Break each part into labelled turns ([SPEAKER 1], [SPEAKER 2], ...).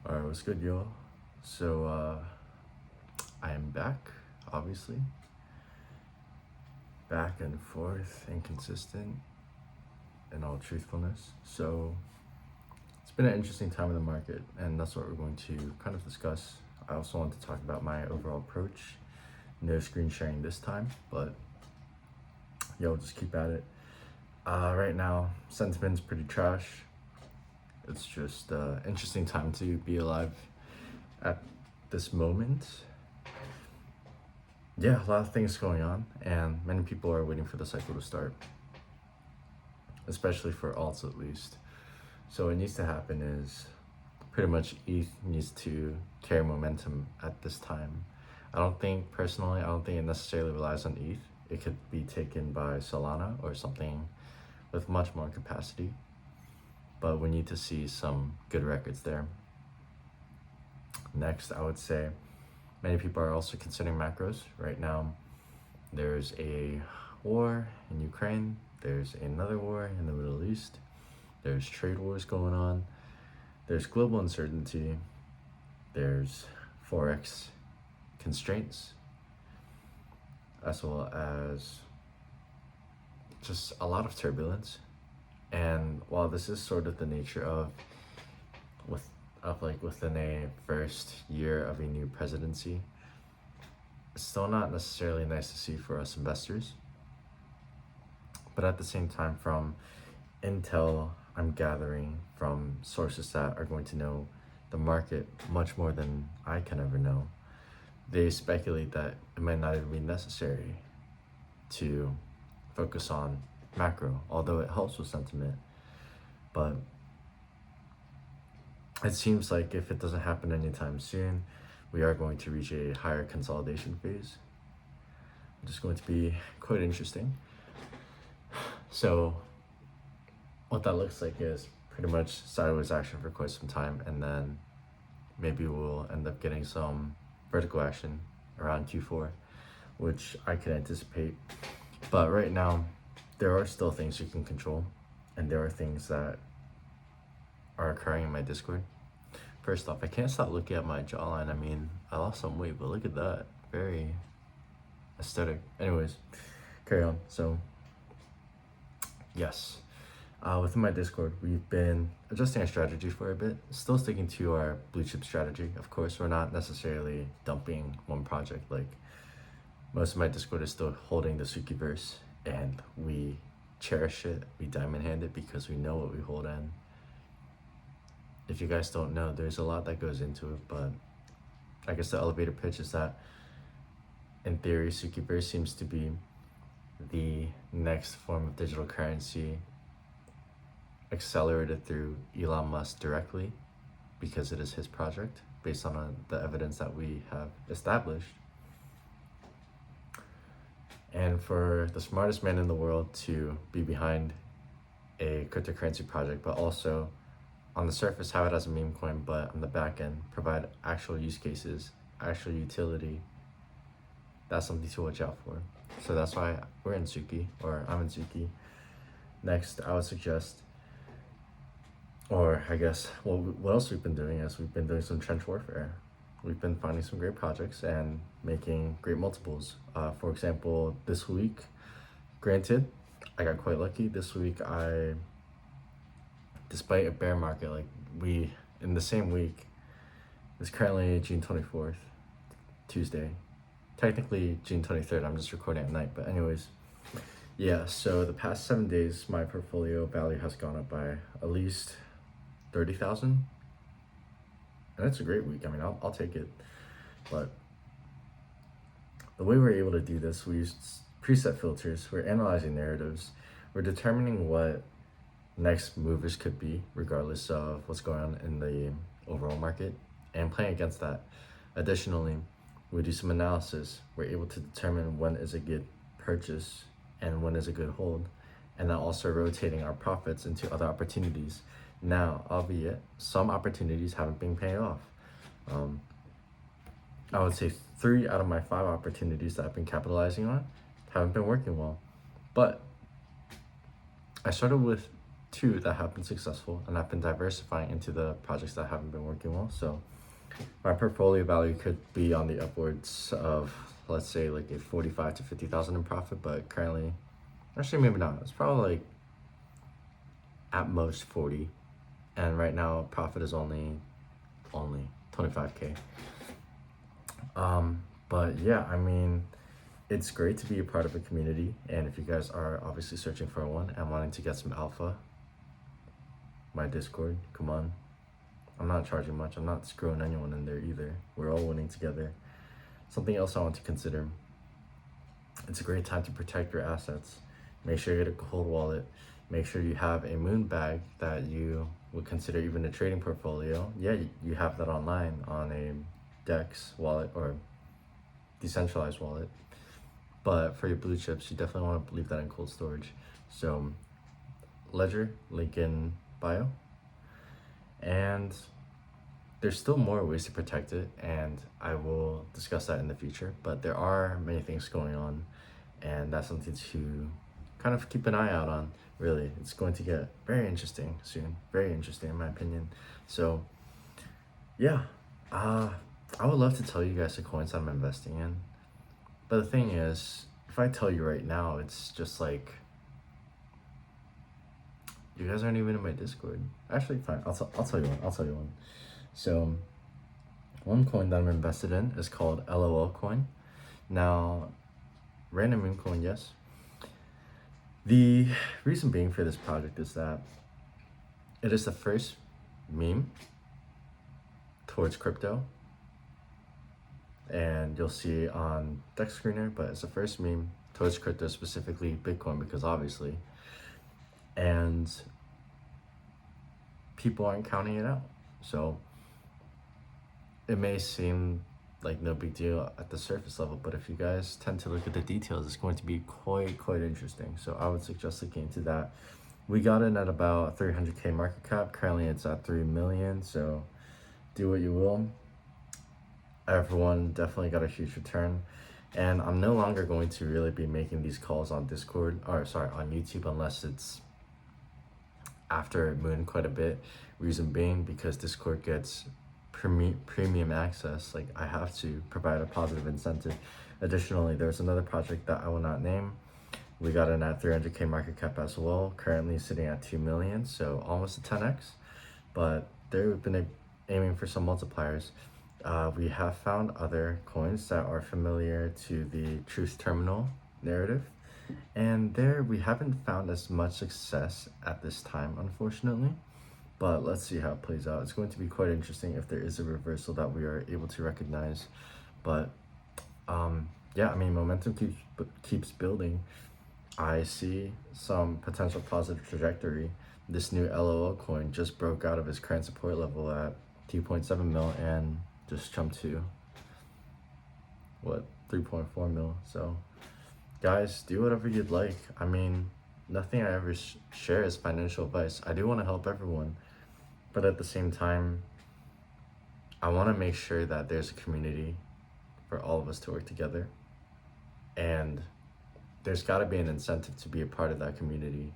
[SPEAKER 1] Alright, what's good, y'all? So, I am back, obviously. Back and forth, inconsistent, in all truthfulness. So, it's been an interesting time in the market, and that's what we're going to kind of discuss. I also want to talk about my overall approach. No screen sharing this time, but yo, just keep at it. Right now, sentiment's pretty trash. It's just interesting time to be alive at this moment. Yeah, a lot of things going on, and many people are waiting for the cycle to start, especially for alts at least. So what needs to happen is pretty much ETH needs to carry momentum at this time. I don't think it necessarily relies on ETH. It could be taken by Solana or something with much more capacity, but we need to see some good records there. Next, I would say many people are also considering macros. Right now, there's a war in Ukraine, there's another war in the Middle East, there's trade wars going on, there's global uncertainty, there's Forex constraints, as well as just a lot of turbulence. And while this is sort of the nature of within a first year of a new presidency, it's still not necessarily nice to see for us investors. But at the same time, from intel I'm gathering from sources that are going to know the market much more than I can ever know, they speculate that it might not even be necessary to focus on macro, although it helps with sentiment. But it seems like if it doesn't happen anytime soon, we are going to reach a higher consolidation phase, which is going to be quite interesting. So what that looks like is pretty much sideways action for quite some time, and then maybe we'll end up getting some vertical action around Q4, which I can anticipate. But right now, there are still things you can control, and there are things that are occurring in my Discord. First off, I can't stop looking at my jawline. I mean, I lost some weight, but look at that. Very aesthetic. Anyways, carry on. So, yes. Within my Discord, we've been adjusting our strategy for a bit, still sticking to our blue chip strategy. Of course, we're not necessarily dumping one project. Like, most of my Discord is still holding the Tsuki verse, and we cherish it, we diamond hand it because we know what we hold in. If you guys don't know, there's a lot that goes into it, but I guess the elevator pitch is that in theory, Tsuki verse seems to be the next form of digital currency accelerated through Elon Musk directly because it is his project based on the evidence that we have established. And for the smartest man in the world to be behind a cryptocurrency project, but also on the surface have it as a meme coin, but on the back end provide actual use cases, actual utility, that's something to watch out for. So that's why we're in Tsuki, or I'm in Tsuki. Next, I would suggest, or I guess, well, what else we've been doing is we've been doing some trench warfare. We've been finding some great projects and making great multiples. For example, this week, granted, I got quite lucky. This week, despite a bear market, in the same week, it's currently June 24th, Tuesday. Technically June 23rd, I'm just recording at night, but anyways. Yeah, so the past 7 days, my portfolio value has gone up by at least 30,000. And it's a great week. I mean, I'll take it. But the way we're able to do this, we use preset filters. We're analyzing narratives. We're determining what next movers could be, regardless of what's going on in the overall market, and playing against that. Additionally, we do some analysis. We're able to determine when is a good purchase and when is a good hold, and then also rotating our profits into other opportunities. Now, albeit some opportunities haven't been paying off. I would say 3 out of my 5 opportunities that I've been capitalizing on haven't been working well. But I started with two that have been successful, and I've been diversifying into the projects that haven't been working well. So my portfolio value could be on the upwards of, let's say, like a 45 to 50,000 in profit, but currently, actually maybe not. It's probably like at most 40, and right now profit is only 25K. But yeah, I mean, it's great to be a part of a community, and if you guys are obviously searching for one and wanting to get some alpha, my Discord, come on. I'm not charging much. I'm not screwing anyone in there either. We're all winning together. Something else I want to consider. It's a great time to protect your assets. Make sure you get a cold wallet. Make sure you have a moon bag that you would consider even a trading portfolio. Yeah, you have that online on a Dex wallet or decentralized wallet. But for your blue chips, you definitely want to leave that in cold storage. So Ledger, link in bio. And there's still more ways to protect it, and I will discuss that in the future. But there are many things going on, and that's something to kind of keep an eye out on. Really, it's going to get very interesting soon. Very interesting, in my opinion. So, yeah, I would love to tell you guys the coins I'm investing in, but the thing is, if I tell you right now, it's just like you guys aren't even in my Discord. Actually, fine. I'll tell you one. I'll tell you one. So, one coin that I'm invested in is called LOL coin. Now, random meme coin, yes. The reason being for this project is that it is the first meme towards crypto, and you'll see it on Deck Screener, but it's the first meme towards crypto, specifically Bitcoin, because obviously, and people aren't counting it out. So it may seem like no big deal at the surface level, but if you guys tend to look at the details, it's going to be quite interesting. So I would suggest looking into that. We got in at about 300K market cap. Currently it's at 3 million, so do what you will. Everyone definitely got a huge return, and I'm no longer going to really be making these calls on Discord, or sorry, on YouTube, unless it's after Moon quite a bit. Reason being, because Discord gets premium access, like I have to provide a positive incentive. Additionally, there's another project that I will not name. We got in at 300K market cap as well, currently sitting at 2 million, so almost a 10x, but they've been aiming for some multipliers. We have found other coins that are familiar to the truth terminal narrative, and there we haven't found as much success at this time, unfortunately. But let's see how it plays out. It's going to be quite interesting if there is a reversal that we are able to recognize. But yeah, I mean, momentum keeps building. I see some potential positive trajectory. This new LOL coin just broke out of its current support level at 2.7 mil and just jumped to what, 3.4 mil. So guys, do whatever you'd like. I mean, nothing I ever share is financial advice. I do want to help everyone, but at the same time, I want to make sure that there's a community for all of us to work together, and there's got to be an incentive to be a part of that community,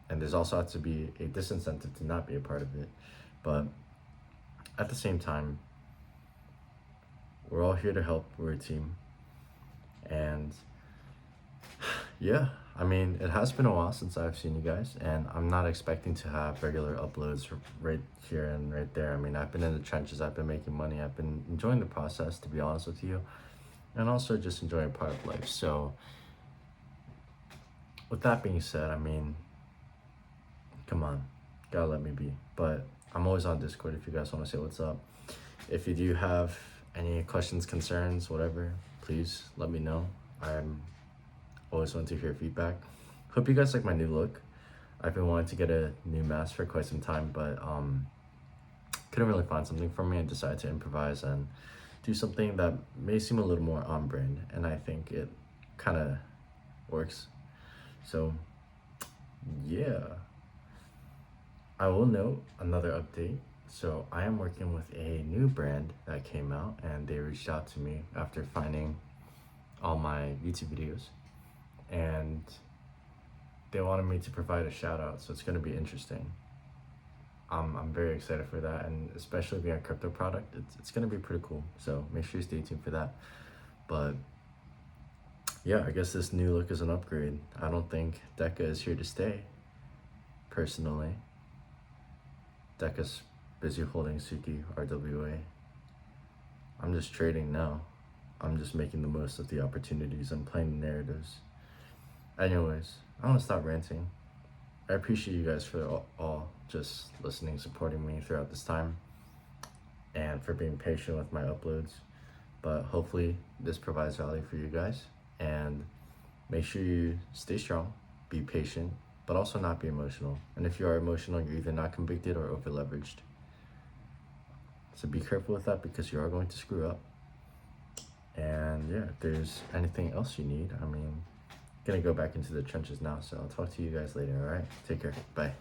[SPEAKER 1] and there's also has to be a disincentive to not be a part of it. But at the same time, we're all here to help. We're a team, and yeah, I mean, it has been a while since I've seen you guys, and I'm not expecting to have regular uploads right here and right there. I mean, I've been in the trenches, I've been making money, I've been enjoying the process, to be honest with you, and also just enjoying part of life. So with that being said, I mean, come on, gotta let me be. But I'm always on Discord if you guys want to say what's up. If you do have any questions, concerns, whatever, please let me know. I'm always want to hear feedback. Hope you guys like my new look. I've been wanting to get a new mask for quite some time, but couldn't really find something for me and decided to improvise and do something that may seem a little more on brand, and I think it kind of works. So yeah, I will note another update. So I am working with a new brand that came out, and they reached out to me after finding all my YouTube videos, and they wanted me to provide a shout out, so it's gonna be interesting. I'm very excited for that, and especially being a crypto product, it's gonna be pretty cool. So make sure you stay tuned for that. But yeah, I guess this new look is an upgrade. I don't think Deca is here to stay. Personally, Deca's busy holding Tsuki RWA. I'm just trading now. I'm just making the most of the opportunities and playing the narratives. Anyways, I want to stop ranting. I appreciate you guys for all just listening, supporting me throughout this time, and for being patient with my uploads. But hopefully this provides value for you guys, and make sure you stay strong, be patient, but also not be emotional. And if you are emotional, you're either not convicted or over leveraged. So be careful with that, because you are going to screw up. And yeah, if there's anything else you need, I mean, gonna go back into the trenches now, so I'll talk to you guys later. All right, take care, bye.